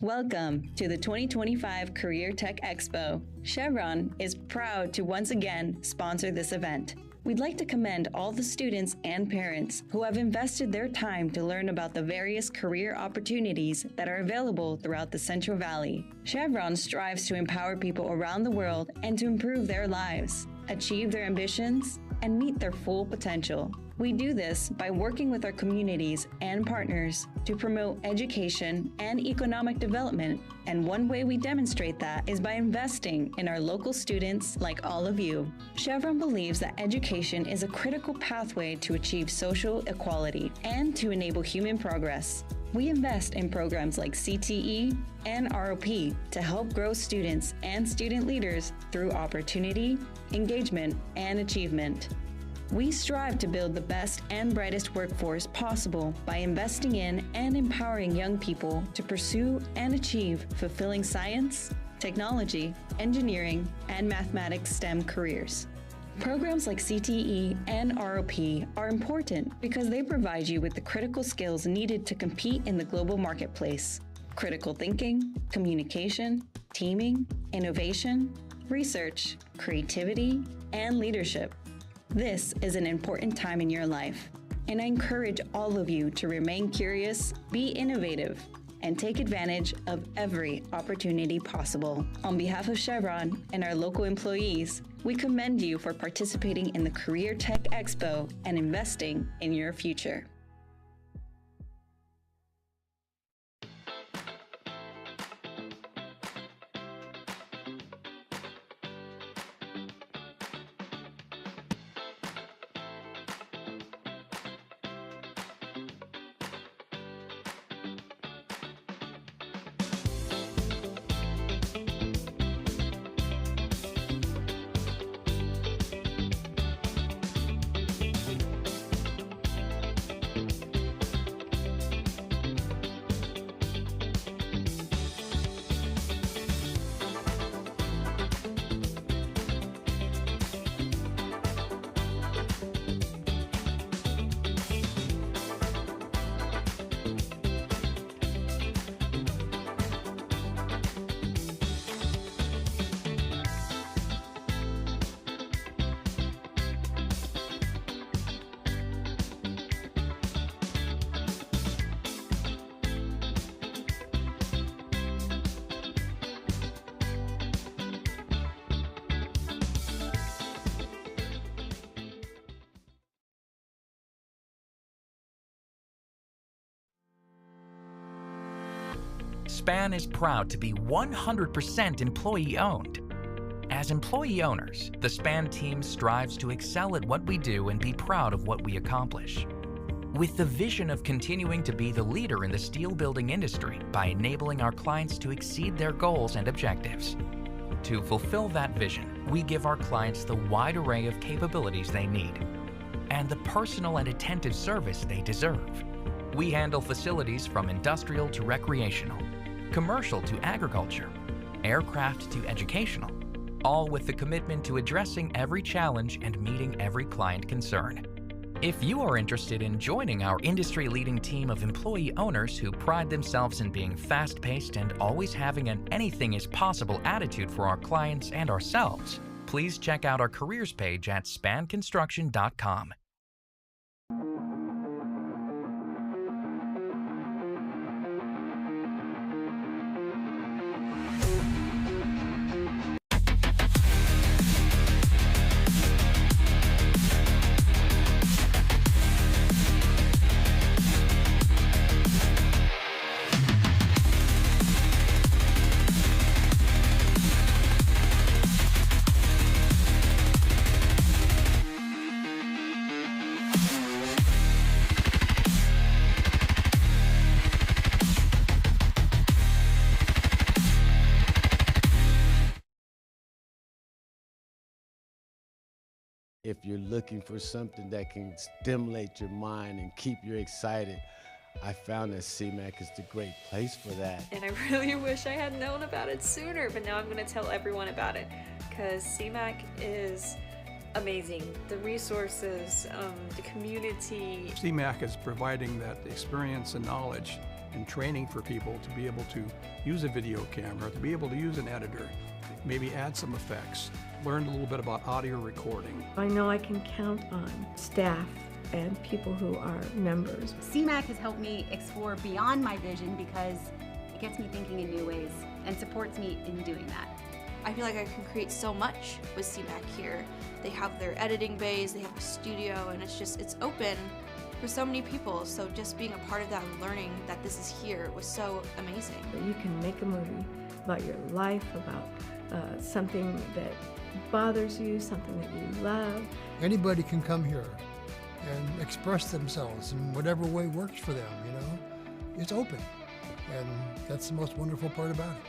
Welcome to the 2025 Career Tech Expo. Chevron is proud to once again sponsor this event. We'd like to commend all the students and parents who have invested their time to learn about the various career opportunities that are available throughout the Central Valley. Chevron strives to empower people around the world and to improve their lives, achieve their ambitions, and meet their full potential. We do this by working with our communities and partners to promote education and economic development, and one way we demonstrate that is by investing in our local students like all of you. Chevron believes that education is a critical pathway to achieve social equality and to enable human progress. We invest in programs like CTE and ROP to help grow students and student leaders through opportunity, engagement, and achievement. We strive to build the best and brightest workforce possible by investing in and empowering young people to pursue and achieve fulfilling science, technology, engineering, and mathematics STEM careers. Programs like CTE and ROP are important because they provide you with the critical skills needed to compete in the global marketplace: critical thinking, communication, teaming, innovation, research, creativity, and leadership. This is an important time in your life, and I encourage all of you to remain curious, be innovative, and take advantage of every opportunity possible. On behalf of Chevron and our local employees, we commend you for participating in the Career Tech Expo and investing in your future. SPAN is proud to be 100% employee-owned. As employee owners, the SPAN team strives to excel at what we do and be proud of what we accomplish. With the vision of continuing to be the leader in the steel building industry by enabling our clients to exceed their goals and objectives. To fulfill that vision, we give our clients the wide array of capabilities they need and the personal and attentive service they deserve. We handle facilities from industrial to recreational, commercial to agriculture, aircraft to educational, all with the commitment to addressing every challenge and meeting every client concern. If you are interested in joining our industry-leading team of employee owners who pride themselves in being fast-paced and always having an anything-is-possible attitude for our clients and ourselves, please check out our careers page at spanconstruction.com. If you're looking for something that can stimulate your mind and keep you excited, I found that CMAC is the great place for that. And I really wish I had known about it sooner, but now I'm going to tell everyone about it because CMAC is amazing. The resources, the community. CMAC is providing that experience and knowledge and training for people to be able to use a video camera, to be able to use an editor, maybe add some effects, learn a little bit about audio recording. I know I can count on staff and people who are members. CMAC has helped me explore beyond my vision because it gets me thinking in new ways and supports me in doing that. I feel like I can create so much with CMAC here. They have their editing bays, they have a studio, and it's open for so many people. So just being a part of that and learning that this is here was so amazing. You can make a movie about your life, about something that bothers you, something that you love. Anybody can come here and express themselves in whatever way works for them, you know? It's open, and that's the most wonderful part about it.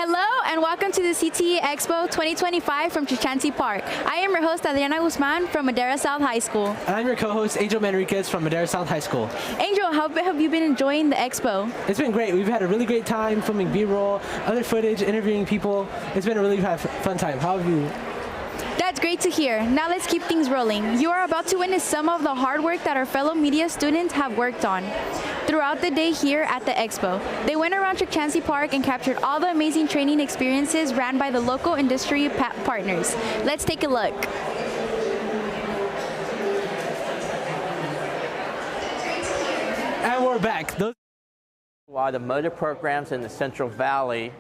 Hello and welcome to the CTE Expo 2025 from Chichansi Park. I am your host Adriana Guzman from Madera South High School. And I'm your co-host Angel Manriquez from Madera South High School. Angel, how have you been enjoying the expo? It's been great. We've had a really great time filming B-roll, other footage, interviewing people. It's been a really fun time. How have you? That's great to hear. Now let's keep things rolling. You are about to witness some of the hard work that our fellow media students have worked on throughout the day here at the expo. They went around Chichansi Park and captured all the amazing training experiences ran by the local industry partners. Let's take a look. And we're back. Those are the motor programs in the Central Valley.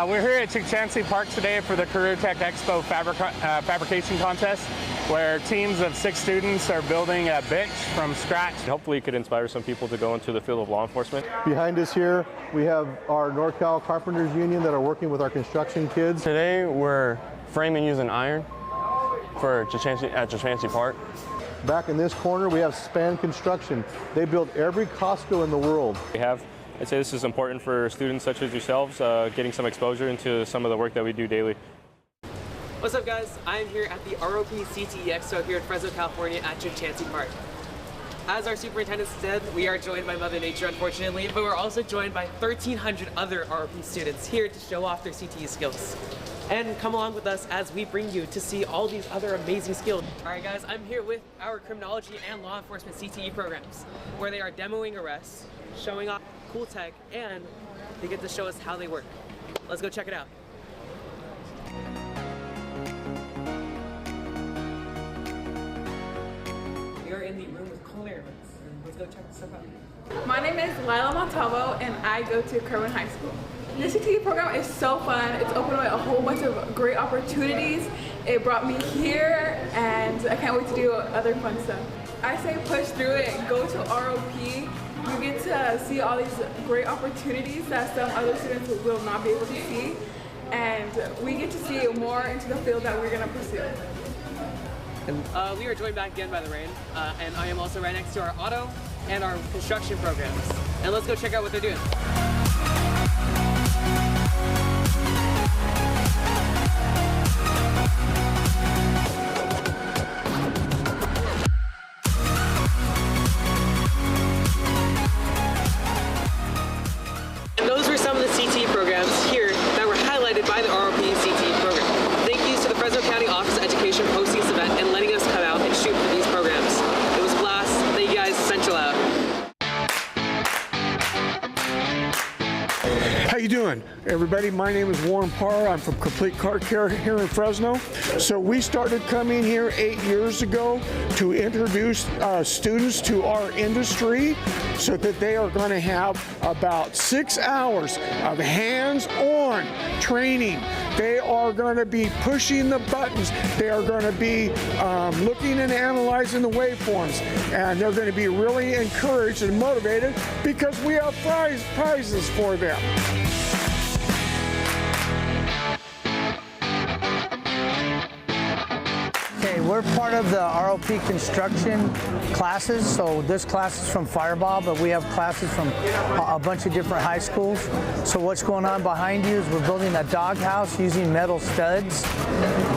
We're here at Chichansi Park today for the Career Tech Expo fabrication contest, where teams of 6 students are building a bench from scratch. Hopefully it could inspire some people to go into the field of law enforcement. Behind us here, we have our NorCal Carpenters Union that are working with our construction kids. Today we're framing using iron for Chichansi Park. Back in this corner, we have Span Construction. They build every Costco in the world. I'd say this is important for students such as yourselves, getting some exposure into some of the work that we do daily. What's up, guys? I'm here at the ROP CTE Expo here in Fresno, California at Chichansi Park. As our superintendent said, we are joined by Mother Nature, unfortunately, but we're also joined by 1,300 other ROP students here to show off their CTE skills. And come along with us as we bring you to see all these other amazing skills. All right, guys, I'm here with our criminology and law enforcement CTE programs, where they are demoing arrests, showing off cool tech, and they get to show us how they work. Let's go check it out. We are in the room with culinary arts. Let's go check this stuff out. My name is Lila Montalvo, and I go to Kerwin High School. The CTE program is so fun. It's opened up a whole bunch of great opportunities. It brought me here, and I can't wait to do other fun stuff. I say push through it, go to ROP. You get to see all these great opportunities that some other students will not be able to see, and we get to see more into the field that we're going to pursue. And we are joined back again by the rain, and I am also right next to our auto and our construction programs. And let's go check out what they're doing. And those were some of the CTE programs here that were highlighted by the ROP CTE program. Thank you to the Fresno County Office of Education hosting this event and letting us come out and shoot for these programs. It was a blast. Thank you guys. Central out. How you doing, everybody? My name is Warren Parr. I'm from Complete Car Care here in Fresno. So we started coming here 8 years ago to introduce students to our industry so that they are going to have about 6 hours of hands-on training. They are going to be pushing the buttons. They are going to be looking and analyzing the waveforms. And they're going to be really encouraged and motivated because we have prizes for them. Okay, we're part of the ROP construction classes. So this class is from Fireball, but we have classes from a bunch of different high schools. So what's going on behind you is we're building a doghouse using metal studs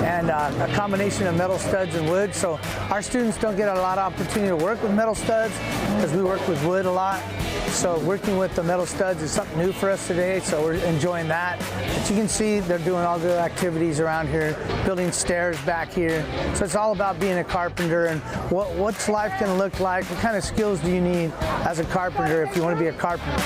and a combination of metal studs and wood. So our students don't get a lot of opportunity to work with metal studs because we work with wood a lot. So working with the metal studs is something new for us today, so we're enjoying that. But you can see they're doing all the activities around here, building stairs back here. So it's all about being a carpenter and what's life going to look like, what kind of skills do you need as a carpenter if you want to be a carpenter.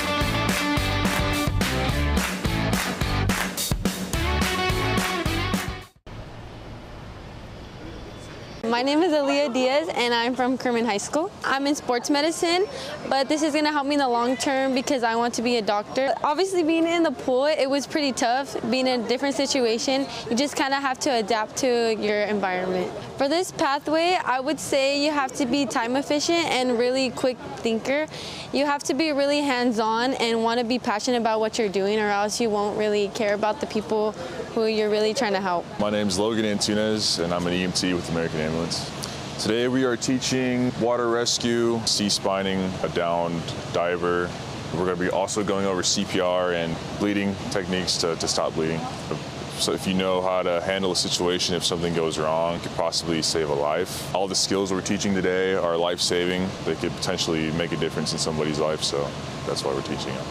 My name is Aaliyah Diaz and I'm from Kerman High School. I'm in sports medicine, but this is going to help me in the long term because I want to be a doctor. Obviously being in the pool, it was pretty tough. Being in a different situation, you just kind of have to adapt to your environment. For this pathway, I would say you have to be time efficient and really quick thinker. You have to be really hands-on and want to be passionate about what you're doing or else you won't really care about the people who you're really trying to help. My name is Logan Antunes and I'm an EMT with American Ambulance. Today we are teaching water rescue, C-spining a downed diver. We're going to be also going over CPR and bleeding techniques to stop bleeding. So if you know how to handle a situation if something goes wrong, it could possibly save a life. All the skills we're teaching today are life-saving. They could potentially make a difference in somebody's life, so that's why we're teaching them.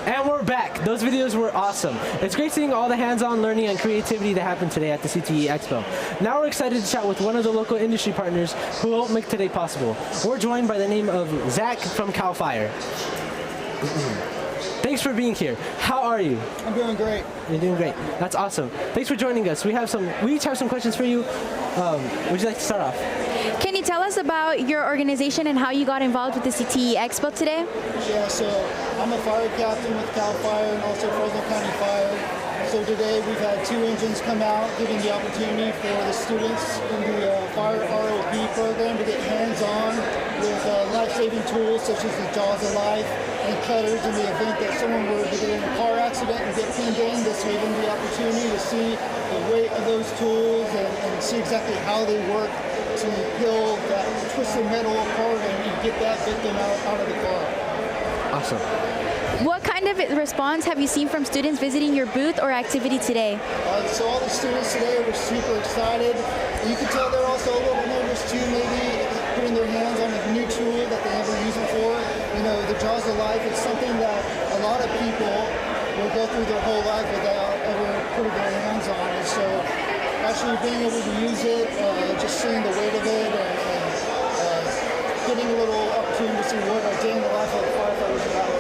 And we're back. Those videos were awesome. It's great seeing all the hands-on learning and creativity that happened today at the CTE Expo. Now we're excited to chat with one of the local industry partners who helped make today possible. We're joined by the name of Zach from CAL FIRE. Thanks for being here. How are you? I'm doing great. You're doing great. That's awesome. Thanks for joining us. We each have some questions for you. Would you like to start off? Can you tell us about your organization and how you got involved with the CTE Expo today? Yeah, so I'm a fire captain with CAL FIRE and also Fresno County Fire. So today we've had 2 engines come out, giving the opportunity for the students in the Fire ROP program to get hands-on with life-saving tools such as the Jaws of Life and cutters in the event that someone were to get in a car accident and get pinned in. This gave them the opportunity to see the weight of those tools and see exactly how they work to peel that twisted metal apart and get that victim out of the car. Awesome. What kind of response have you seen from students visiting your booth or activity today? So all the students today were super excited. You can tell they're also a little nervous too, maybe putting their hands on a new tool that they never used before. You know, the Jaws of Life is something that a lot of people will go through their whole life without ever putting their hands on. And so actually being able to use it, just seeing the weight of it, and getting a little opportunity to see what a day in the life of a firefighter is about,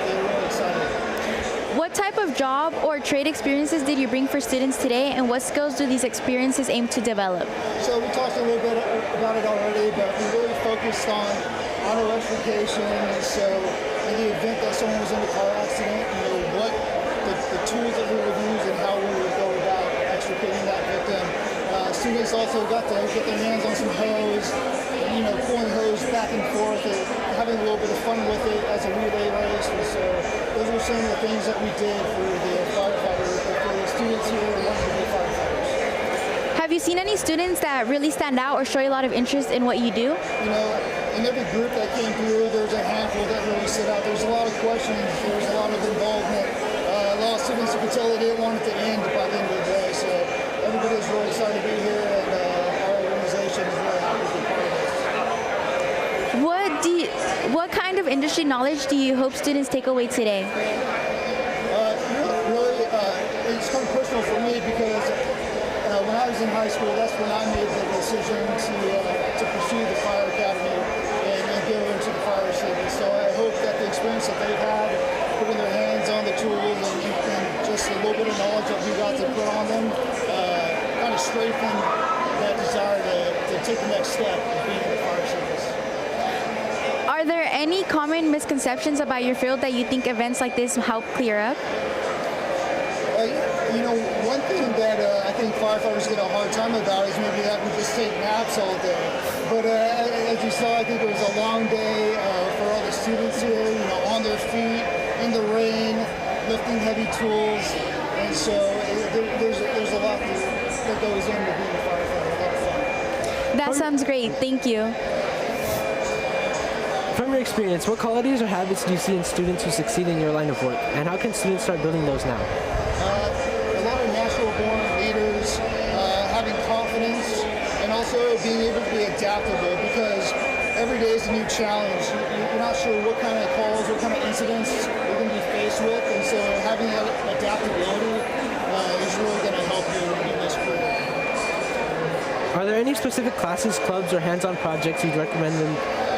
they're really excited. What type of job or trade experiences did you bring for students today, and what skills do these experiences aim to develop? So we talked a little bit about it already, but we really focused on auto extrication, and so in the event that someone was in a car accident, you know, what the tools that we would use and how we would go about extricating that victim. Students also got to get their hands on some hose, you know, pulling hose back and forth and having a little bit of fun with it as a relay race. And so those were some of the things that we did for the firefighters, for the students here who wanted to be firefighters. seen any students that really stand out or show you a lot of interest in what you do? You know, in every group that came through, there's a handful that really stood out. There's a lot of questions. There's a lot of involvement. A lot of students, you could tell they didn't want it to end by the end of the day. So everybody's really excited to be here, and our organization is really happy to be part of this. What kind of industry knowledge do you hope students take away today? It's kind of personal for me because when I was in high school, that's when I made the decision to pursue the fire academy and go into the fire service. So I hope that the experience that they've had, putting their hands on the tools and just a little bit of knowledge that we got to put on them, kind of strengthen that desire to take the next step of being in the fire service. Are there any common misconceptions about your field that you think events like this help clear up? You know, one thing that I think firefighters get a hard time about is maybe that we just take naps all day. But as you saw, I think it was a long day for all the students here, you know, on their feet, in the rain, lifting heavy tools. And so there's a lot that goes into being a firefighter. A lot of fun. That sounds great. Thank you. From your experience, what qualities or habits do you see in students who succeed in your line of work, and how can students start building those now? A lot of natural-born leaders, having confidence, and also being able to be adaptable, because every day is a new challenge. You're not sure what kind of calls, what kind of incidents you're going to be faced with, and so having that adaptability is really going to help you in this career. Are there any specific classes, clubs, or hands-on projects you'd recommend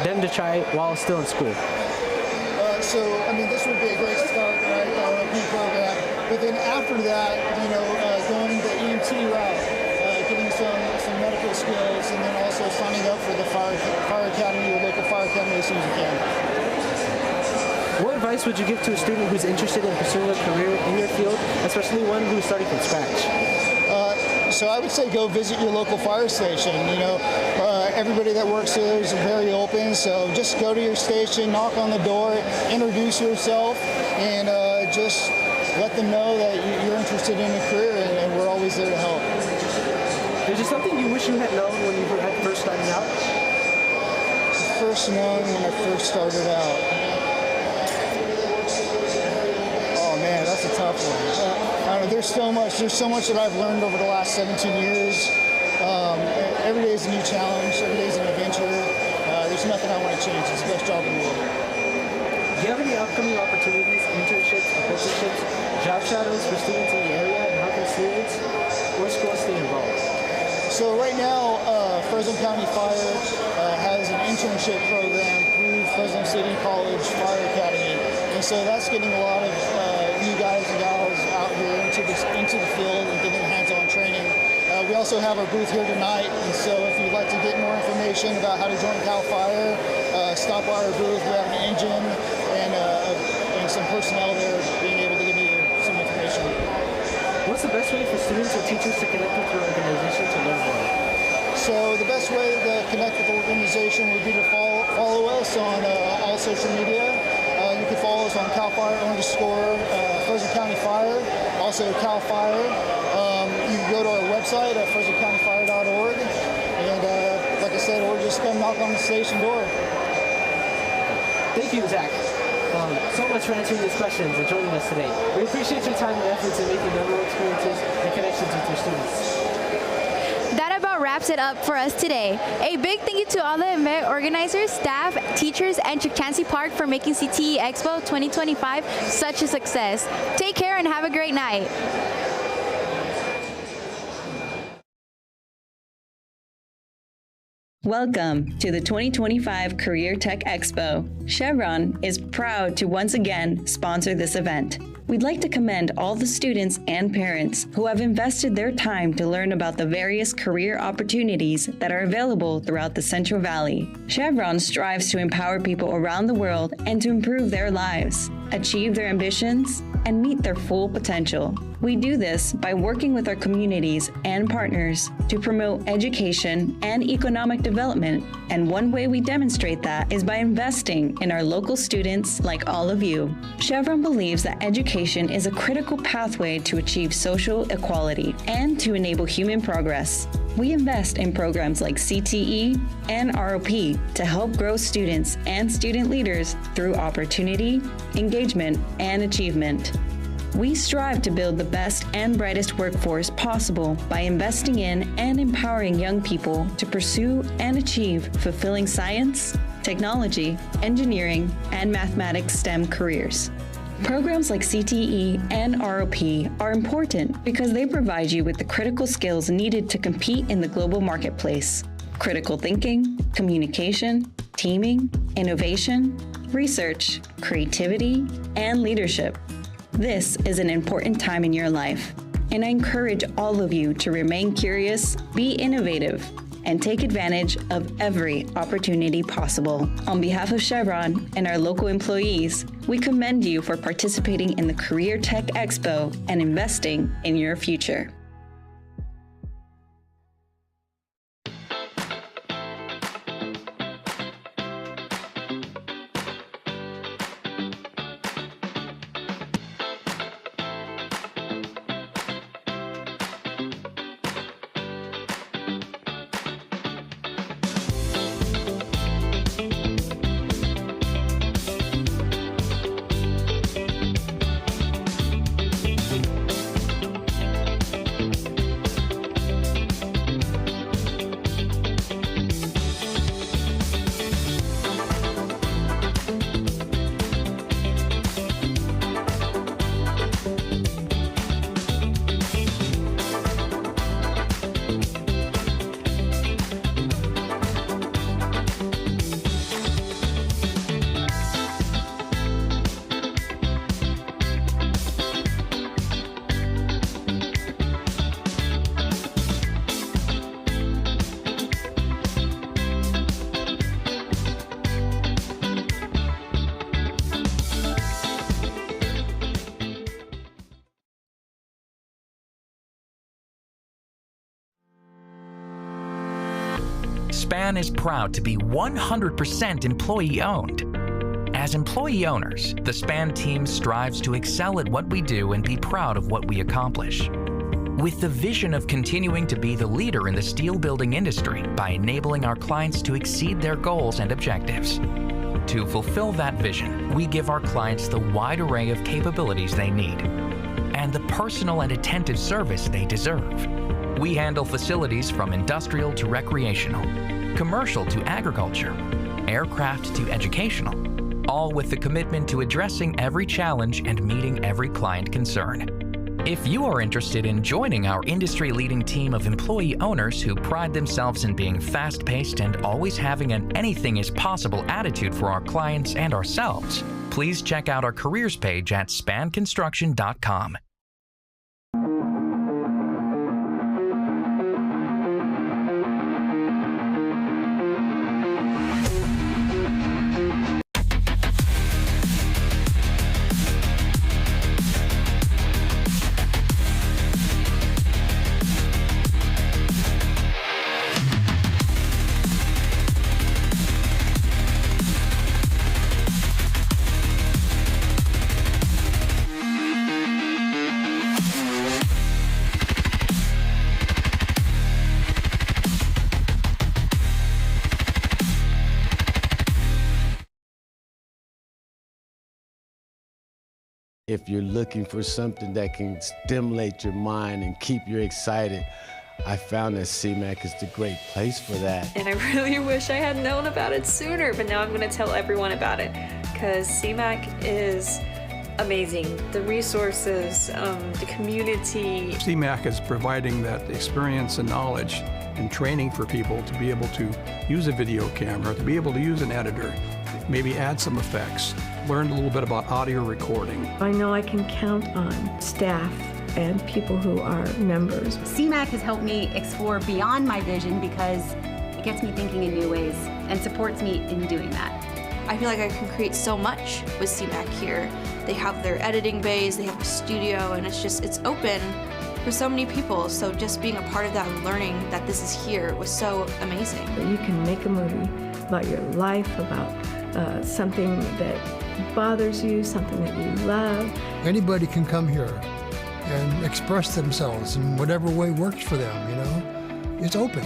them to try while still in school? So, I mean, this would be a great start, right, the ROP program. But then after that, you know, going the EMT route, getting some medical skills, and then also signing up for the fire academy or local fire academy as soon as you can. What advice would you give to a student who's interested in pursuing a career in your field, especially one who's starting from scratch? So I would say go visit your local fire station. You know, everybody that works there is very open, so just go to your station, knock on the door, introduce yourself, and just let them know that you're interested in a career, and we're always there to help. Is there something you wish you had known when you were first starting out? First known when I first started out. Oh man, that's a tough one. I don't know, there's so much that I've learned over the last 17 years. Every day is a new challenge, every day is an adventure. There's nothing I want to change. It's the best job in the world. Do you have any upcoming opportunities, internships, apprenticeships, job shadows for students in the area, and how can students or schools stay involved? So right now, Fresno County Fire has an internship program through Fresno City College Fire Academy, and so that's getting a lot of new guys and gals out here into the field and getting hands-on training. We also have our booth here tonight, and so if you'd like to get more information about how to join Cal Fire, stop by our booth. We have an engine and some personnel there being able to give you some information. What's the best way for students or teachers to connect with your organization to learn more? So the best way to connect with the organization would be to follow us on all social media. You can follow us on Cal Fire _ Fresno County Fire, also Cal Fire. You can go to our website at FresnoCountyFire.org, and like I said, or just come knock on the station door. Thank you, Zach, so much for answering these questions and joining us today. We appreciate your time and efforts in making memorable experiences and connections with your students. That about wraps it up for us today. A big thank you to all the event organizers, staff, teachers, and Chukchansi Park for making CTE Expo 2025 such a success. Take care and have a great night. Welcome to the 2025 Career Tech Expo. Chevron is proud to once again sponsor this event. We'd like to commend all the students and parents who have invested their time to learn about the various career opportunities that are available throughout the Central Valley. Chevron strives to empower people around the world and to improve their lives, achieve their ambitions, and meet their full potential. We do this by working with our communities and partners to promote education and economic development, and one way we demonstrate that is by investing in our local students like all of you. Chevron believes that education is a critical pathway to achieve social equality and to enable human progress. We invest in programs like CTE and ROP to help grow students and student leaders through opportunity, engagement, and achievement. We strive to build the best and brightest workforce possible by investing in and empowering young people to pursue and achieve fulfilling science, technology, engineering, and mathematics STEM careers. Programs like CTE and ROP are important because they provide you with the critical skills needed to compete in the global marketplace: critical thinking, communication, teaming, innovation, research, creativity, and leadership. This is an important time in your life, and I encourage all of you to remain curious, be innovative, and take advantage of every opportunity possible. On behalf of Chevron and our local employees, we commend you for participating in the Career Tech Expo and investing in your future. SPAN is proud to be 100% employee-owned. As employee owners, the SPAN team strives to excel at what we do and be proud of what we accomplish. With the vision of continuing to be the leader in the steel building industry by enabling our clients to exceed their goals and objectives. To fulfill that vision, we give our clients the wide array of capabilities they need and the personal and attentive service they deserve. We handle facilities from industrial to recreational, commercial to agriculture, aircraft to educational, all with the commitment to addressing every challenge and meeting every client concern. If you are interested in joining our industry-leading team of employee owners who pride themselves in being fast-paced and always having an anything-is-possible attitude for our clients and ourselves, please check out our careers page at spanconstruction.com. If you're looking for something that can stimulate your mind and keep you excited, I found that CMAC is the great place for that. And I really wish I had known about it sooner, but now I'm going to tell everyone about it because CMAC is amazing. The resources, the community. CMAC is providing that experience and knowledge and training for people to be able to use a video camera, to be able to use an editor, maybe add some effects, learn a little bit about audio recording. I know I can count on staff and people who are members. CMAC has helped me explore beyond my vision because it gets me thinking in new ways and supports me in doing that. I feel like I can create so much with CMAC here. They have their editing bays, they have a studio, and it's open for so many people. So just being a part of that and learning that this is here was so amazing. You can make a movie about your life, about something that bothers you, something that you love. Anybody can come here and express themselves in whatever way works for them, you know. it's open.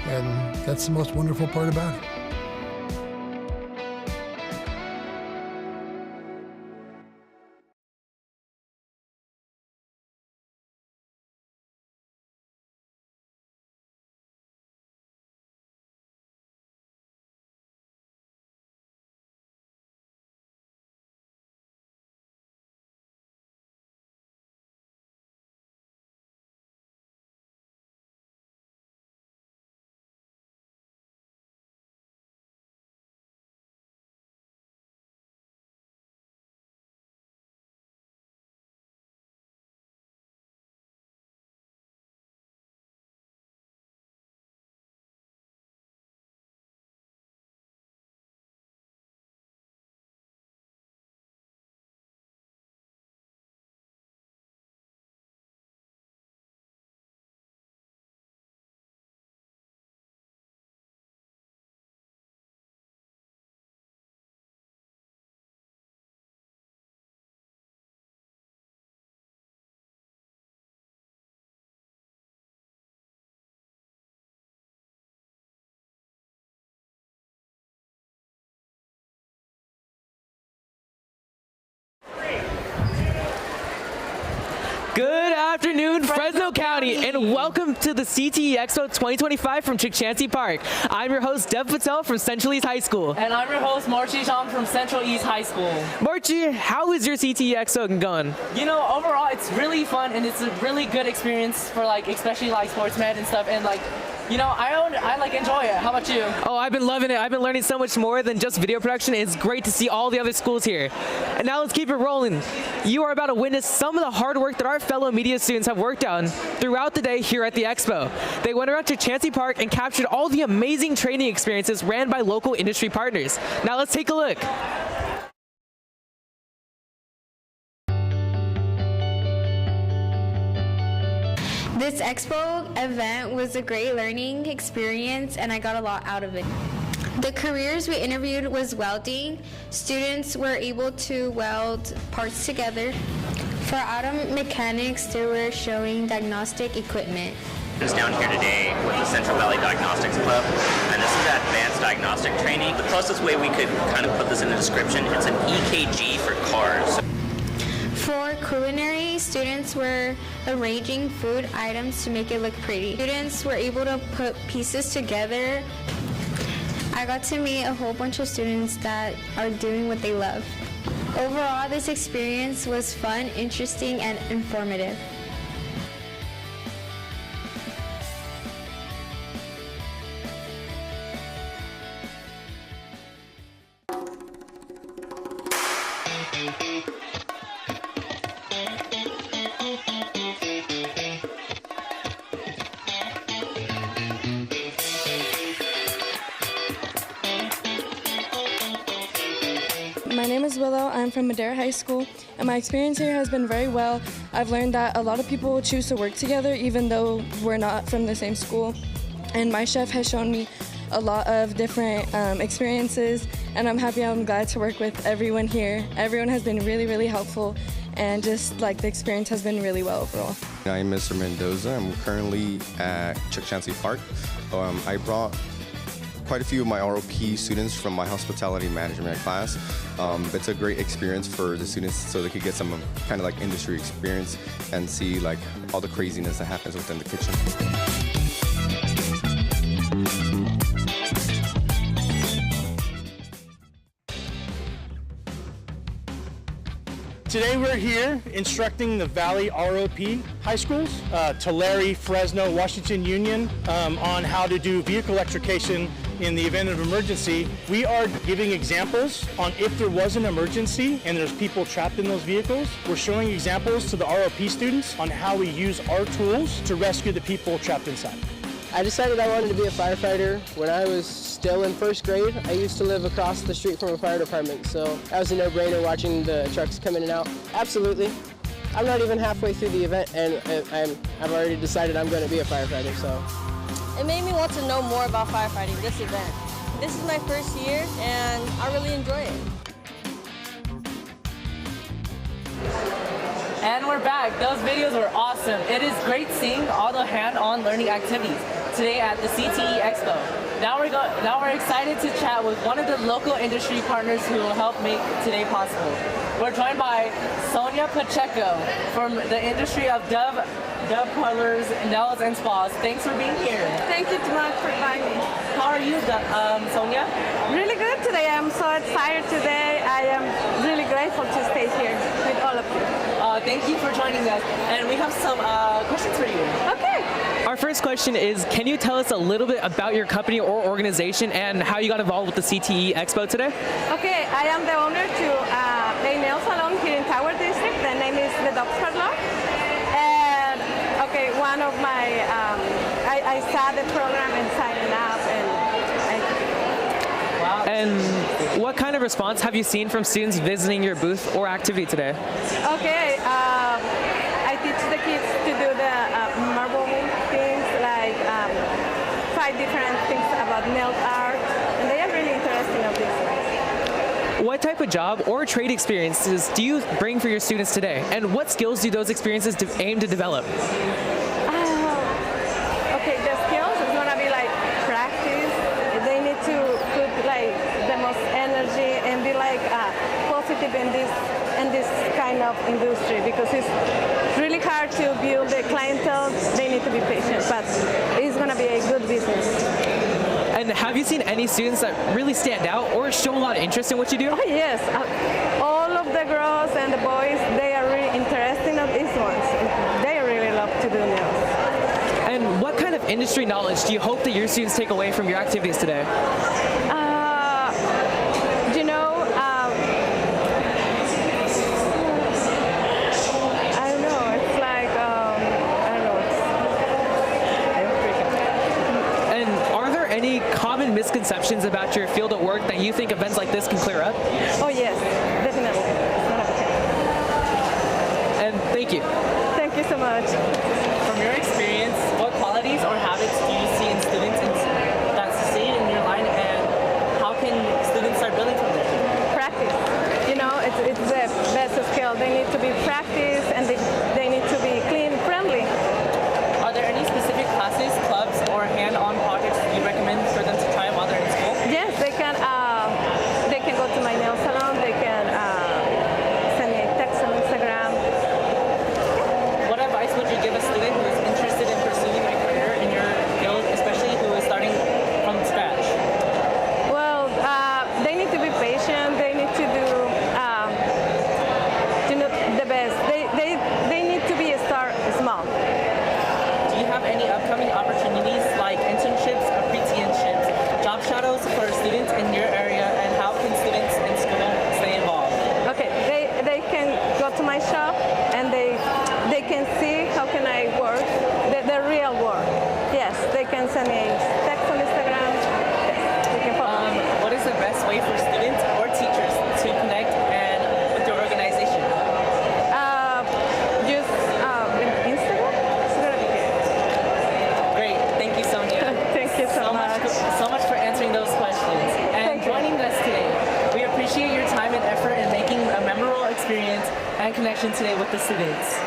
And that's the most wonderful part about it. Good afternoon, Fresno County, and welcome to the CTE Expo 2025 from Chancey Park. I'm your host, Dev Patel from Central East High School. And I'm your host, Marchi Chong from Central East High School. Marchi, how is your CTE Expo going? You know, overall, it's really fun, and it's a really good experience for, like, especially, like, sportsmen and stuff, and, like, you know, I like enjoy it. How about you? Oh, I've been loving it. I've been learning so much more than just video production. It's great to see all the other schools here. And now let's keep it rolling. You are about to witness some of the hard work that our fellow media students have worked on throughout the day here at the Expo. They went around to Chancey Park and captured all the amazing training experiences ran by local industry partners. Now let's take a look. This Expo event was a great learning experience and I got a lot out of it. The careers we interviewed was welding. Students were able to weld parts together. For auto mechanics, they were showing diagnostic equipment. I'm just down here today with the Central Valley Diagnostics Club, and this is advanced diagnostic training. The closest way we could kind of put this in the description, it's an EKG for cars. For culinary, students were arranging food items to make it look pretty. Students were able to put pieces together. I got to meet a whole bunch of students that are doing what they love. Overall, this experience was fun, interesting, and informative. My name is Willow. I'm from Madera High School, and my experience here has been very well. I've learned that a lot of people choose to work together even though we're not from the same school. And my chef has shown me a lot of different experiences, and I'm happy. I'm glad to work with everyone here. Everyone has been really, really helpful, and just like the experience has been really well overall. I'm Mr. Mendoza. I'm currently at Chancey Park. I brought quite a few of my ROP students from my hospitality management class. It's a great experience for the students so they could get some kind of like industry experience and see like all the craziness that happens within the kitchen. Today we're here instructing the Valley ROP high schools, Tulare, Fresno, Washington Union, on how to do vehicle extrication in the event of emergency. We are giving examples on if there was an emergency and there's people trapped in those vehicles. We're showing examples to the ROP students on how we use our tools to rescue the people trapped inside. I decided I wanted to be a firefighter when I was still in first grade. I used to live across the street from a fire department, so that was a no-brainer watching the trucks come in and out. Absolutely. I'm not even halfway through the event, and I've already decided I'm going to be a firefighter, so. It made me want to know more about firefighting, this event. This is my first year, and I really enjoy it. And we're back. Those videos were awesome. It is great seeing all the hand-on learning activities. today at the CTE Expo. Now we're excited to chat with one of the local industry partners who will help make today possible. We're joined by Sonia Pacheco from the industry of Dove Parlors, Nails, and Spas. Thanks for being here. Thank you too much for inviting me. How are you, Sonia? Really good today. I'm so excited today. I am really grateful to stay here with all of you. Thank you for joining us. And we have some questions for you. Okay. Our first question is, can you tell us a little bit about your company or organization and how you got involved with the CTE Expo today? Okay, I am the owner to a nail salon here in Tower District. The name is the Dove Parlor. And okay, one of my, I saw the program and signed up And what kind of response have you seen from students visiting your booth or activity today? Okay, I teach the kids to do the marble things, like 5 different things about nail art, and they are really interested in this. What type of job or trade experiences do you bring for your students today? And what skills do those experiences aim to develop? Okay, the skills is going to be like practice. They need to put like the most energy and be like positive in this kind of industry, because it's really hard to build the clientele. They need to be patient, but it's going to be a good business. And have you seen any students that really stand out or show a lot of interest in what you do? Oh, yes. All of the girls and the boys, they are really interested in these ones. They really love to do nails. And what kind of industry knowledge do you hope that your students take away from your activities today? You know, I don't know. It's like, I don't know. And are there any common misconceptions about your field of work that you think events like this can clear up? Oh, yes, definitely. And thank you. Thank you so much. From your experience, what qualities or habits do you see in students that succeed in your line, and how can students start building from there? Practice. You know, it's the best skill. They need to be practiced, and they need to be clean, friendly. Are there any specific classes, clubs, or hand-on projects you recommend for them to try while they're in school? Yes, they can go to my nail salon. They can send me a text on Instagram. What advice would you give a student who is interested in pursuing a career in your field, especially who is starting from scratch? Well, they need to be patient. They need to do the best. They need to be start small. Do you have any upcoming opportunities like internships or pre-internships, job shadows for students in your area, and how can students in school stay involved? Okay, they can go to my shop and they can see how can I work, the real work. Yes, they can send me a text on Instagram. Yes, they can follow me. What is the best way for students or teachers to connect with your organization? Just Instagram. It's gonna be good. Great, thank you, Sonia. Thank you so much. So much for answering those questions and joining us today. We appreciate your time and effort in making a memorable experience and connection today with the students.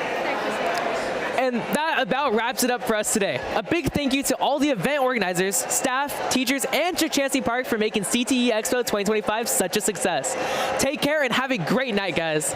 And that about wraps it up for us today. A big thank you to all the event organizers, staff, teachers, and Chancey Park for making CTE Expo 2025 such a success. Take care and have a great night, guys.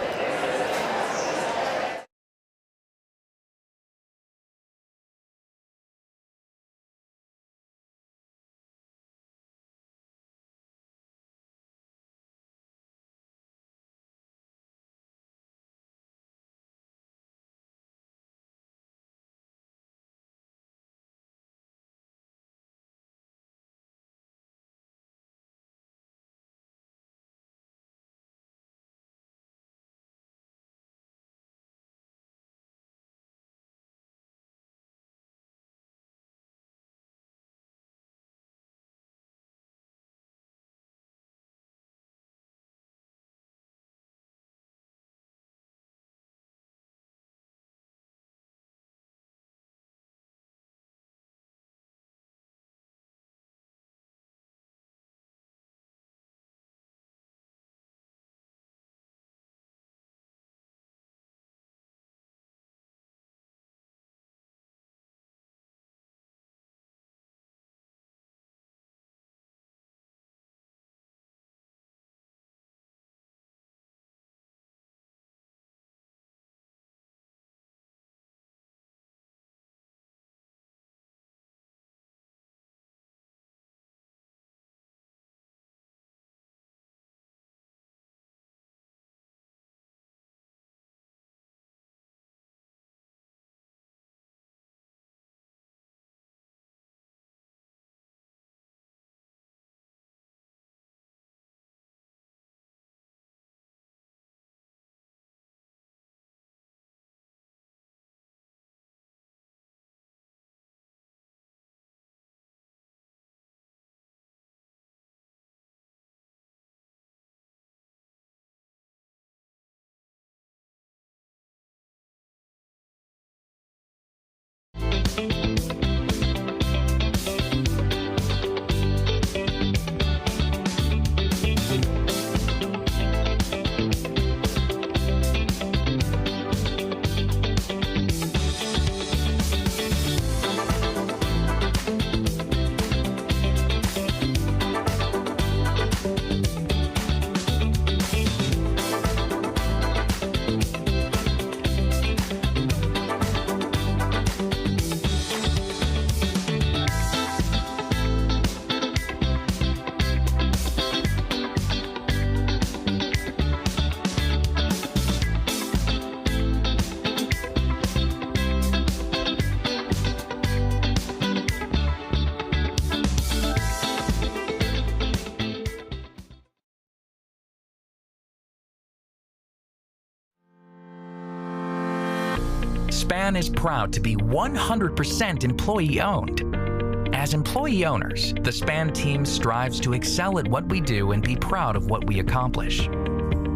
SPAN is proud to be 100% employee-owned. As employee owners, the SPAN team strives to excel at what we do and be proud of what we accomplish.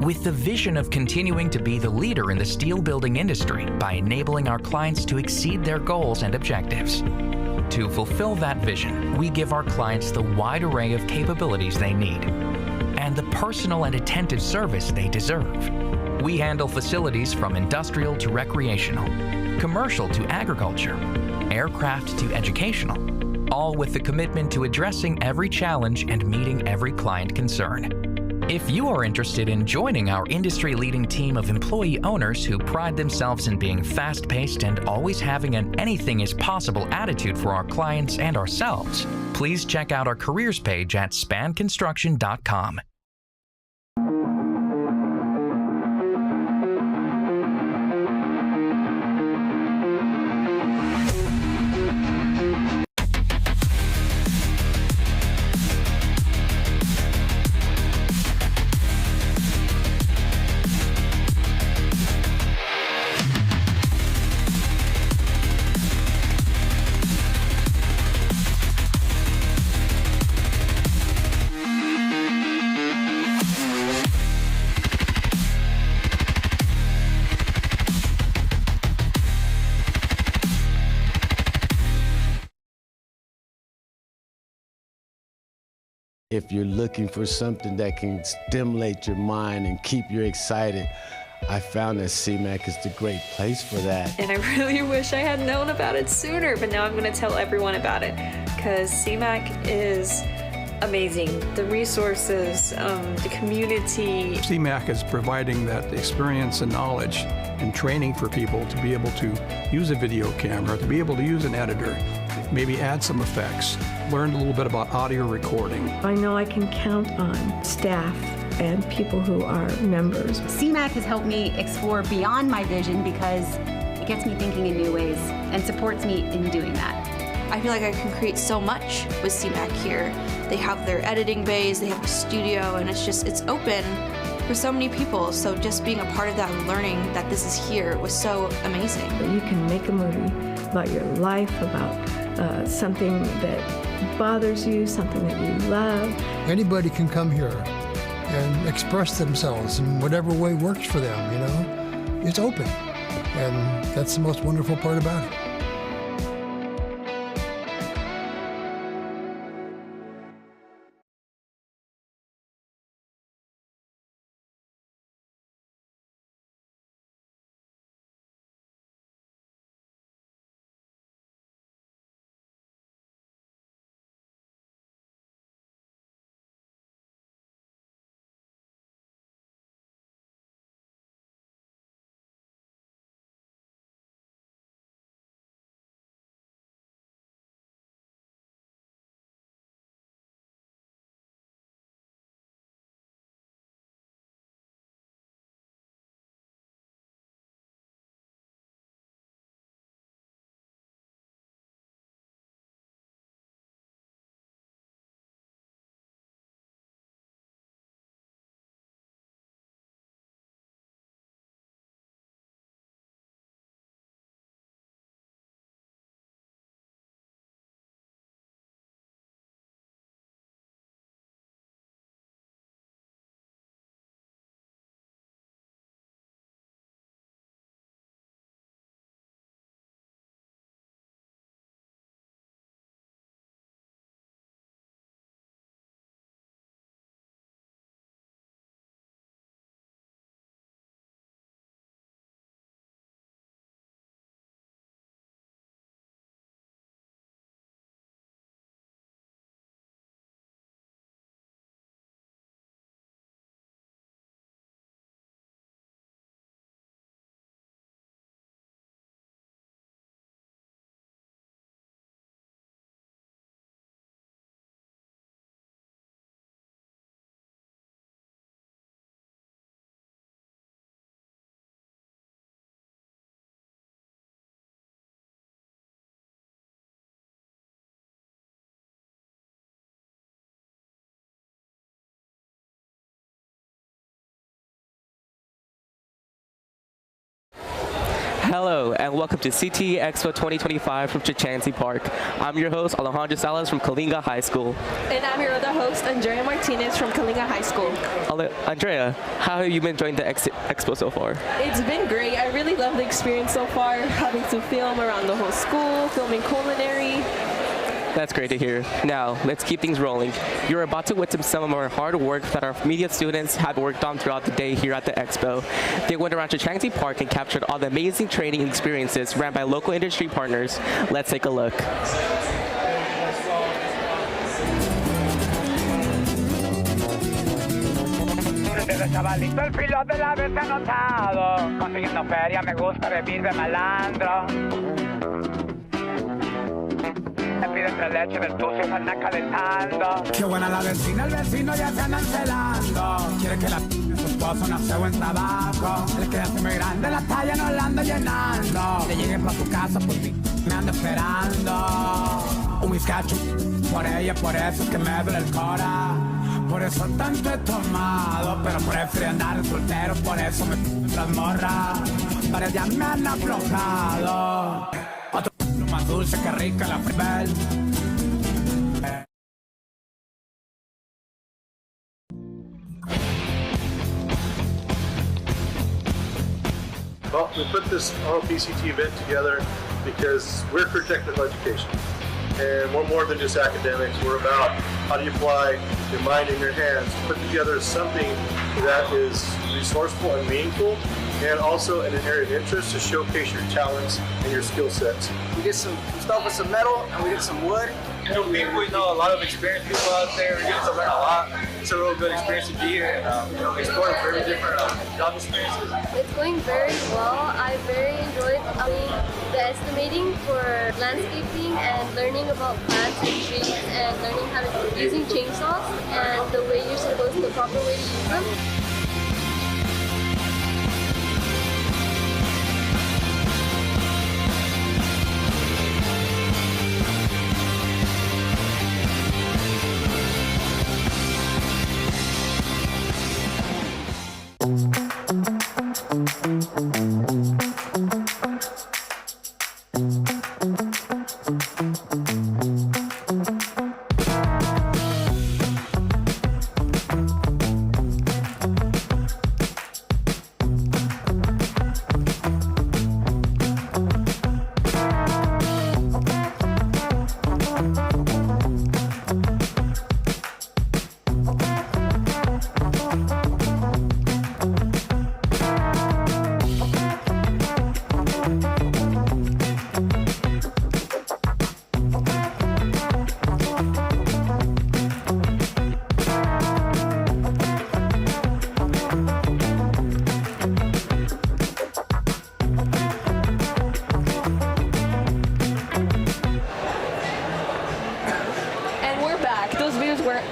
With the vision of continuing to be the leader in the steel building industry by enabling our clients to exceed their goals and objectives. To fulfill that vision, we give our clients the wide array of capabilities they need and the personal and attentive service they deserve. We handle facilities from industrial to recreational, commercial to agriculture, aircraft to educational, all with the commitment to addressing every challenge and meeting every client concern. If you are interested in joining our industry-leading team of employee owners who pride themselves in being fast-paced and always having an anything-is-possible attitude for our clients and ourselves, please check out our careers page at spanconstruction.com. If you're looking for something that can stimulate your mind and keep you excited, I found that CMAC is the great place for that. And I really wish I had known about it sooner, but now I'm going to tell everyone about it because CMAC is amazing. The resources, the community. CMAC is providing that experience and knowledge and training for people to be able to use a video camera, to be able to use an editor, maybe add some effects, learn a little bit about audio recording. I know I can count on staff and people who are members. CMAC has helped me explore beyond my vision because it gets me thinking in new ways and supports me in doing that. I feel like I can create so much with CMAC here. They have their editing bays, they have a studio, and it's open for so many people. So just being a part of that and learning that this is here was so amazing. You can make a movie about your life, about something that bothers you, something that you love. Anybody can come here and express themselves in whatever way works for them, you know? It's open, and that's the most wonderful part about it. Hello and welcome to CTE Expo 2025 from Chichansi Park. I'm your host, Alejandro Salas from Kalinga High School. And I'm your other host, Andrea Martinez from Kalinga High School. Andrea, how have you been enjoying the expo so far? It's been great. I really love the experience so far, having to film around the whole school, filming culinary. That's great to hear. Now, let's keep things rolling. You're about to witness some of our hard work that our media students have worked on throughout the day here at the Expo. They went around Chichansi Park and captured all the amazing training experiences ran by local industry partners. Let's take a look. Desde chavalito el filo de la vez anotado, consiguiendo feria me gusta vivir de malandro. Me piden tres leche del tucio y se anda calentando. Qué buena la vecina, el vecino ya se andan celando. Quiere que la su esposo no hace buen trabajo. El que hace muy grande la talla no la anda llenando. Que llegue para su casa pues me anda esperando. Un bizcacho por ella, por eso es que me duele el cora. Por eso tanto he tomado, pero prefiero andar soltero, por eso me las morras. Para ya me han aflojado. Otro más dulce que rica la fibel. Well, we put this ROPCT event together because we're for technical education. And we're more than just academics. We're about how do you apply your mind and your hands, put together something that is resourceful and meaningful, and also in an area of interest to showcase your talents and your skill sets. We get some stuff with some metal, and we get some wood. We know a lot of experienced people out there. We're getting to learn a lot. It's a real good experience to be here and explore very different job experiences. It's going very well. I very enjoyed the estimating for landscaping and learning about plants and trees and learning how to using chainsaws and the way you're supposed to, the proper way to use them.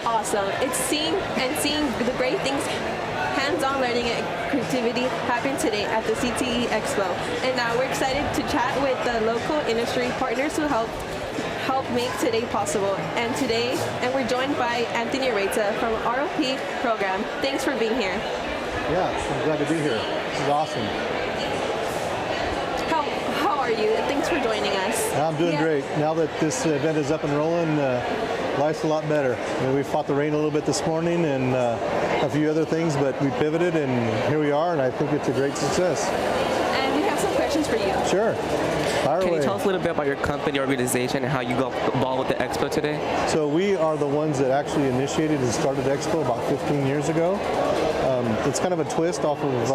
Awesome. It's seeing the great things, hands-on learning and creativity happen today at the CTE Expo. And now we're excited to chat with the local industry partners who help make today possible. And we're joined by Anthony Reza from ROP program. Thanks for being here. Yeah, I'm glad to be here. This is awesome. How are you? Thanks for joining us. I'm doing great. Now that this event is up and rolling, life's a lot better. I mean, we fought the rain a little bit this morning and a few other things, but we pivoted and here we are, and I think it's a great success. And we have some questions for you. Sure. Can you tell us a little bit about your company, organization, and how you got involved with the Expo today? So we are the ones that actually initiated and started Expo about 15 years ago. It's kind of a twist off of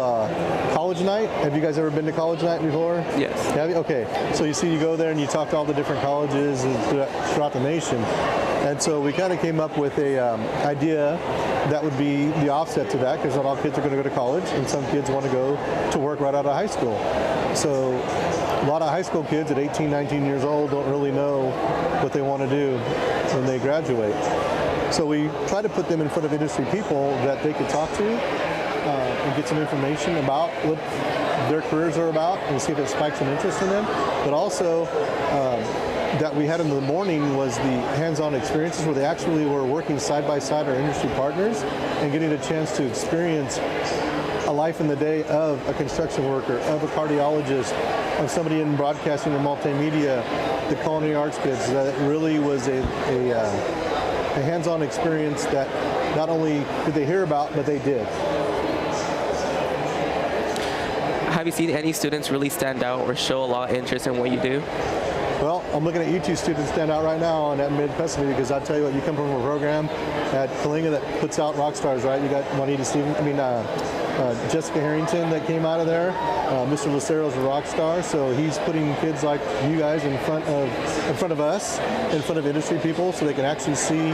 College Night. Have you guys ever been to College Night before? Yes. Have you? Okay. So you see, you go there and you talk to all the different colleges throughout the nation. And so we kind of came up with a idea that would be the offset to that, because not all kids are going to go to college, and some kids want to go to work right out of high school. So a lot of high school kids at 18, 19 years old don't really know what they want to do when they graduate. So we try to put them in front of industry people that they could talk to and get some information about what their careers are about and see if it spikes an interest in them. But also that we had in the morning was the hands-on experiences where they actually were working side by side our industry partners and getting a chance to experience a life in the day of a construction worker, of a cardiologist, of somebody in broadcasting and multimedia, the culinary arts kids. That really was a hands-on experience that not only did they hear about, but they did. Have you seen any students really stand out or show a lot of interest in what you do? Well, I'm looking at you two students stand out right now on that mid-custody because I'll tell you what, you come from a program at Kalinga that puts out rock stars, right? You got Jessica Harrington that came out of there. Mr. Lucero's a rock star, so he's putting kids like you guys in front of us, in front of industry people, so they can actually see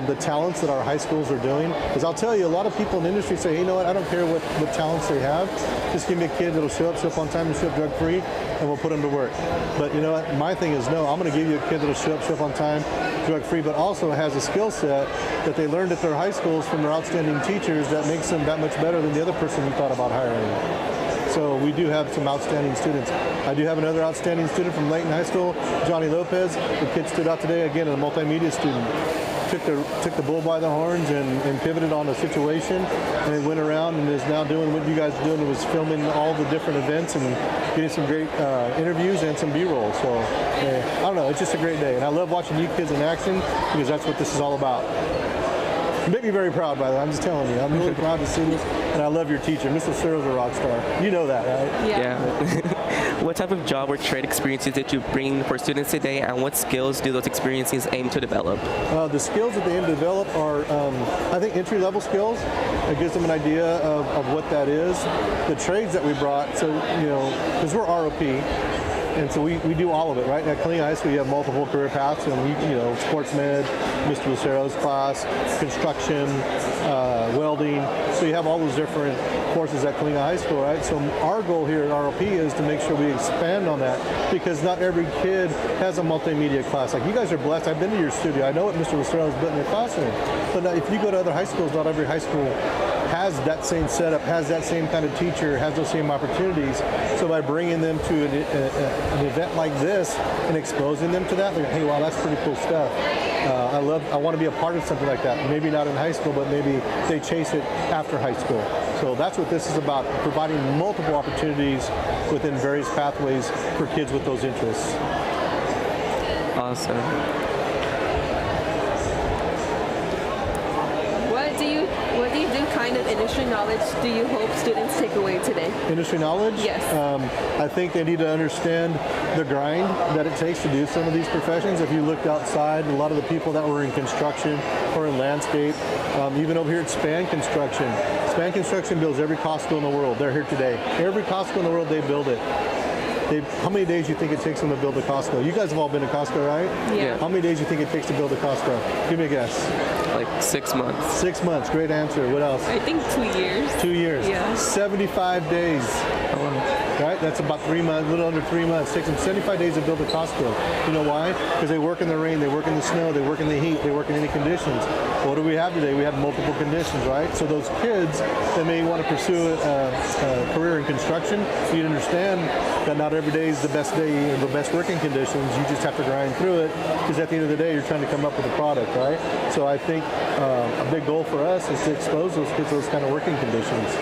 the talents that our high schools are doing. Because I'll tell you, a lot of people in the industry say, hey, you know what, I don't care what talents they have. Just give me a kid that'll show up on time and show up drug-free, and we'll put them to work. But you know what, my thing is, no, I'm going to give you a kid that'll show up on time, drug-free, but also has a skill set that they learned at their high schools from their outstanding teachers that makes them that much better than the other person you thought about hiring. So we do have some outstanding students. I do have another outstanding student from Layton High School, Johnny Lopez. The kid stood out today, again, a multimedia student. Took the bull by the horns and pivoted on a situation and then went around and is now doing what you guys are doing. It was filming all the different events and getting some great interviews and some B-roll. So I don't know, it's just a great day. And I love watching you kids in action because that's what this is all about. You make me very proud, by the way. I'm just telling you. I'm really proud to see this. And I love your teacher. Mr. Cyril's a rock star. You know that, right? Yeah. What type of job or trade experiences did you bring for students today, and what skills do those experiences aim to develop? The skills that they aim to develop are, I think, entry-level skills. It gives them an idea of what that is. The trades that we brought, so, you know, because we're ROP, and so we do all of it, right? At Kalinga High School, you have multiple career paths, and sports med, Mr. Lucero's class, construction, welding. So you have all those different courses at Kalinga High School, right? So our goal here at ROP is to make sure we expand on that because not every kid has a multimedia class. Like you guys are blessed. I've been to your studio. I know what Mr. Lucero's built in your classroom. But if you go to other high schools, not every high school has that same setup, has that same kind of teacher, has those same opportunities. So by bringing them to an event like this and exposing them to that, they're like, hey, wow, that's pretty cool stuff. I want to be a part of something like that. Maybe not in high school, but maybe they chase it after high school. So that's what this is about, providing multiple opportunities within various pathways for kids with those interests. Awesome. What do you do kind of industry knowledge do you hope students take away today? Industry knowledge? Yes. I think they need to understand the grind that it takes to do some of these professions. If you looked outside, a lot of the people that were in construction or in landscape, even over here at Span Construction builds every Costco in the world. They're here today. Every Costco in the world, they build it. How many days do you think it takes them to build a Costco? You guys have all been to Costco, right? Yeah. How many days do you think it takes to build a Costco? Give me a guess. Like 6 months. 6 months. Great answer. What else? I think 2 years. 2 years. Yeah. 75 days. Right? That's about 3 months, a little under 3 months. It takes them 75 days to build a Costco. You know why? Because they work in the rain, they work in the snow, they work in the heat, they work in any conditions. What do we have today? We have multiple conditions, right? So those kids that may want to pursue a career in construction, you understand that not every day is the best day or the best working conditions. You just have to grind through it because at the end of the day, you're trying to come up with a product, right? So I think a big goal for us is to expose those kids to those kind of working conditions.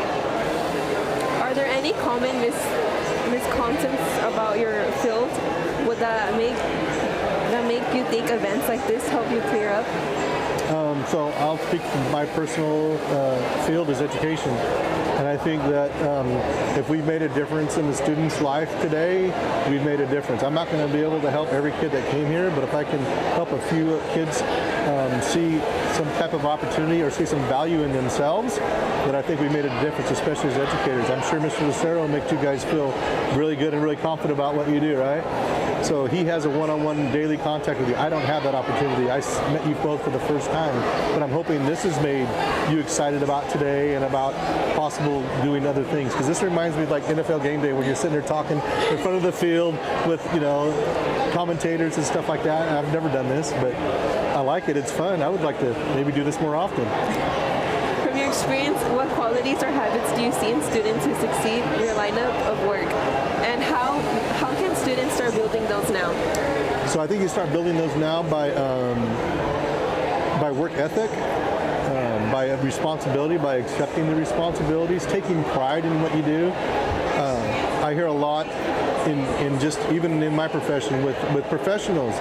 Are there any common misconceptions about your field? Would that make you think events like this help you clear up? So I'll speak from my personal field is education. And I think that if we've made a difference in the student's life today, we've made a difference. I'm not going to be able to help every kid that came here, but if I can help a few kids see some type of opportunity or see some value in themselves, then I think we made a difference, especially as educators. I'm sure Mr. Lucero will make you guys feel really good and really confident about what you do, right? So he has a one-on-one daily contact with you. I don't have that opportunity. I met you both for the first time, but I'm hoping this has made you excited about today and about possible doing other things. Because this reminds me of like NFL game day when you're sitting there talking in front of the field with, commentators and stuff like that. I've never done this, but I like it. It's fun. I would like to maybe do this more often. From your experience, what qualities or habits do you see in students who succeed in your lineup of work? And how can students start building those now? So I think you start building those now by work ethic, by responsibility, by accepting the responsibilities, taking pride in what you do. I hear a lot in just even in my profession with professionals.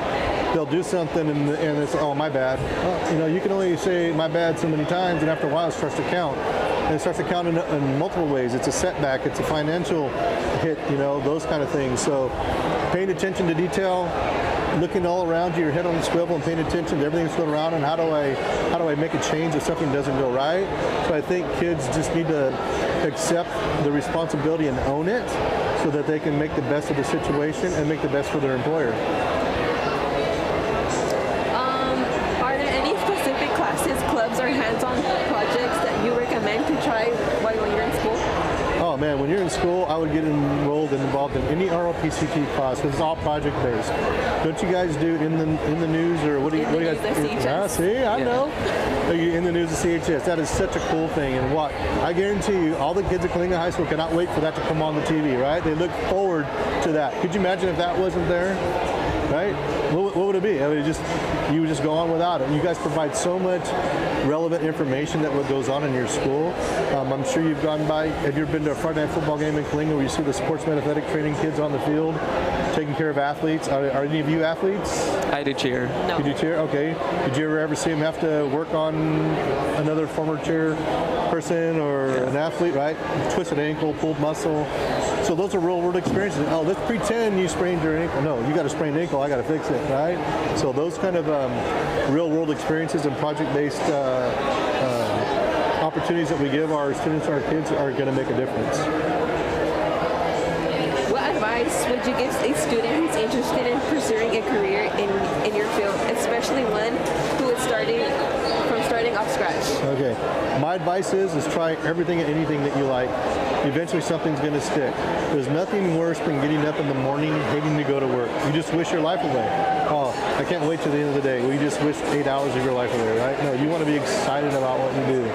They'll do something and it's, oh, my bad. Well, you know, you can only say my bad so many times, and after a while it starts to count. And it starts to count in multiple ways. It's a setback, it's a financial hit, you know, those kind of things. So paying attention to detail, looking all around you, your head on the swivel, and paying attention to everything that's going around, and how do I make a change if something doesn't go right? So I think kids just need to accept the responsibility and own it, so that they can make the best of the situation and make the best for their employer. Are there any specific classes, clubs, or hands-on projects that you recommend to try while you're in school? Oh man, when you're in school, I would get enrolled and involved in any ROPCT class because it's all project-based. Don't you guys do in the news, or what do you guys do? See, I know. In the news of CHS. That is such a cool thing. And what I guarantee you, all the kids at Kalinga High School cannot wait for that to come on the TV, right? They look forward to that. Could you imagine if that wasn't there? Right? What would it be? I mean, you would just go on without it. You guys provide so much relevant information that what goes on in your school. I'm sure you've gone by. Have you ever been to a Friday night football game in Kalinga where you see the sportsman athletic training kids on the field, taking care of athletes? Are any of you athletes? I do cheer. No. You do cheer? Okay. Did you ever see them have to work on another former cheer person or an athlete, right? Twisted ankle, pulled muscle. So those are real world experiences. Oh, let's pretend you sprained your ankle. No, you got a sprained ankle, I got to fix it, right? So those kind of real world experiences and project-based opportunities that we give our students, our kids, are going to make a difference. What advice would you give a student who's interested in pursuing a career in your field, especially one who is starting off scratch? Okay. My advice is try everything and anything that you like. Eventually something's going to stick. There's nothing worse than getting up in the morning hating to go to work. You just wish your life away. Oh, I can't wait till the end of the day. Well, you just wish 8 hours of your life away, right? No, you want to be excited about what you do.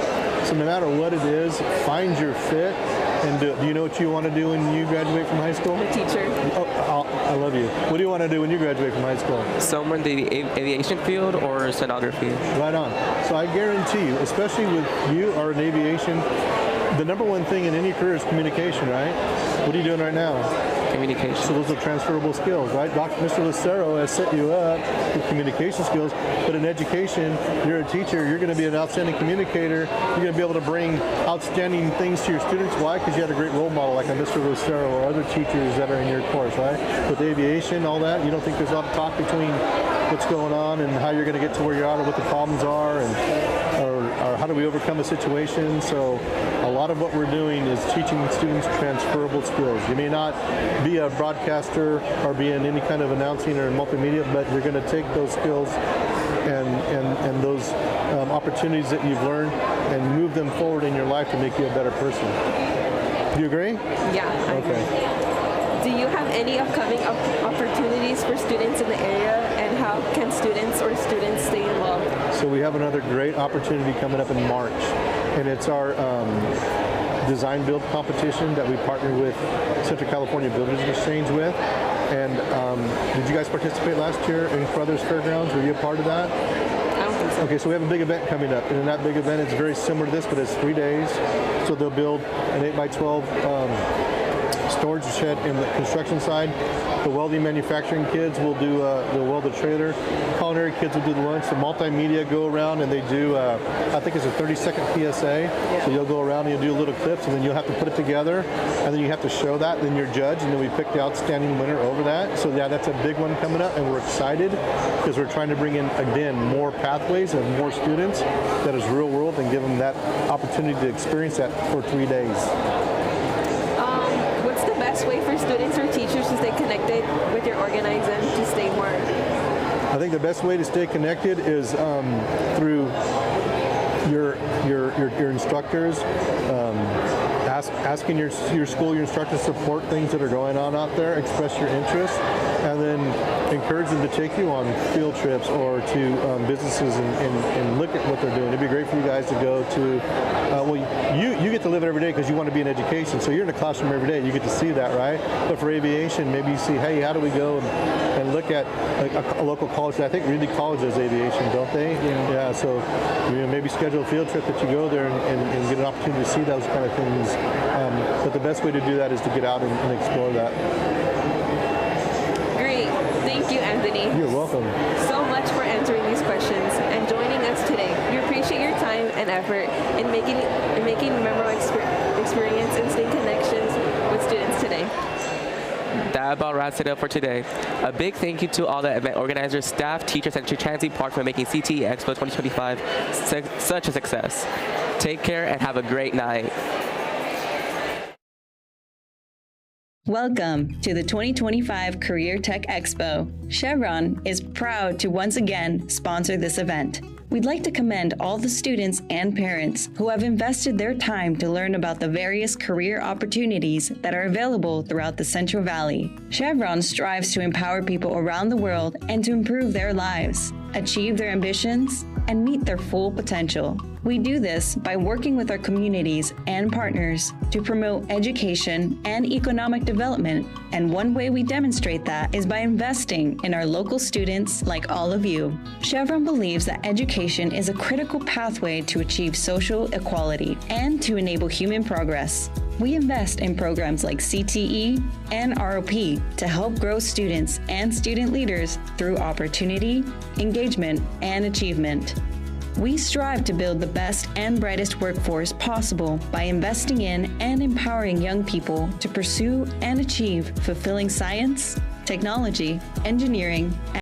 So no matter what it is, find your fit and do it. Do you know what you want to do when you graduate from high school? A teacher. Oh, I love you. What do you want to do when you graduate from high school? Somewhere in the aviation field or stenography. Right on. So I guarantee you, especially with you or in aviation, the number one thing in any career is communication, right? What are you doing right now? Communication. So those are transferable skills, right? Mr. Lucero has set you up with communication skills, but in education, you're a teacher, you're going to be an outstanding communicator, you're going to be able to bring outstanding things to your students. Why? Because you had a great role model like a Mr. Lucero or other teachers that are in your course, right? With aviation, all that, you don't think there's a lot of talk between what's going on and how you're going to get to where you are or what the problems are, and or how do we overcome a situation. So a lot of what we're doing is teaching students transferable skills. You may not be a broadcaster or be in any kind of announcing or multimedia, but you're going to take those skills and those opportunities that you've learned and move them forward in your life to make you a better person. Do you agree? Yeah. Okay. Do you have any upcoming opportunities for students in the area, and how can students stay involved? So we have another great opportunity coming up in March, and it's our design build competition that we partner with Central California Builders Exchange with. And did you guys participate last year in Crothers Fairgrounds? Were you a part of that? I don't think so. Okay, so we have a big event coming up, and in that big event, it's very similar to this, but it's 3 days. So they'll build an 8x12 storage shed in the construction side. The welding manufacturing kids will do the weld the trailer. Culinary kids will do the lunch. The multimedia go around and they do, I think it's a 30-second PSA. Yeah. So you'll go around and you'll do little clips, and then you'll have to put it together, and then you have to show that, and then you're judged, and then we pick the outstanding winner over that. So yeah, that's a big one coming up, and we're excited because we're trying to bring in, again, more pathways and more students that is real world, and give them that opportunity to experience that for 3 days. What's the best way for students or teachers to stay connected with your organizing to stay more? I think the best way to stay connected is through your instructors. asking your school, your instructor to support things that are going on out there, express your interest, and then encourage them to take you on field trips or to businesses and look at what they're doing. It'd be great for you guys to go to, you get to live it every day because you want to be in education. So you're in the classroom every day. You get to see that, right? But for aviation, maybe you see, hey, how do we go and look at a local college? I think Reed College does aviation, don't they? Yeah. So maybe schedule a field trip that you go there and get an opportunity to see those kind of things. But the best way to do that is to get out and explore that. Great. Thank you, Anthony. You're welcome. So much for answering these questions and joining us today. We appreciate your time and effort in making memorable experience and staying connections with students today. That about wraps it up for today. A big thank you to all the event organizers, staff, teachers, and Chancey Park for making CTE Expo 2025 such a success. Take care and have a great night. Welcome to the 2025 Career Tech Expo. Chevron is proud to once again sponsor this event. We'd like to commend all the students and parents who have invested their time to learn about the various career opportunities that are available throughout the Central Valley. Chevron strives to empower people around the world and to improve their lives, achieve their ambitions, and meet their full potential. We do this by working with our communities and partners to promote education and economic development, and one way we demonstrate that is by investing in our local students like all of you. Chevron believes that education is a critical pathway to achieve social equality and to enable human progress. We invest in programs like CTE and ROP to help grow students and student leaders through opportunity, engagement, and achievement. We strive to build the best and brightest workforce possible by investing in and empowering young people to pursue and achieve fulfilling science, technology, engineering,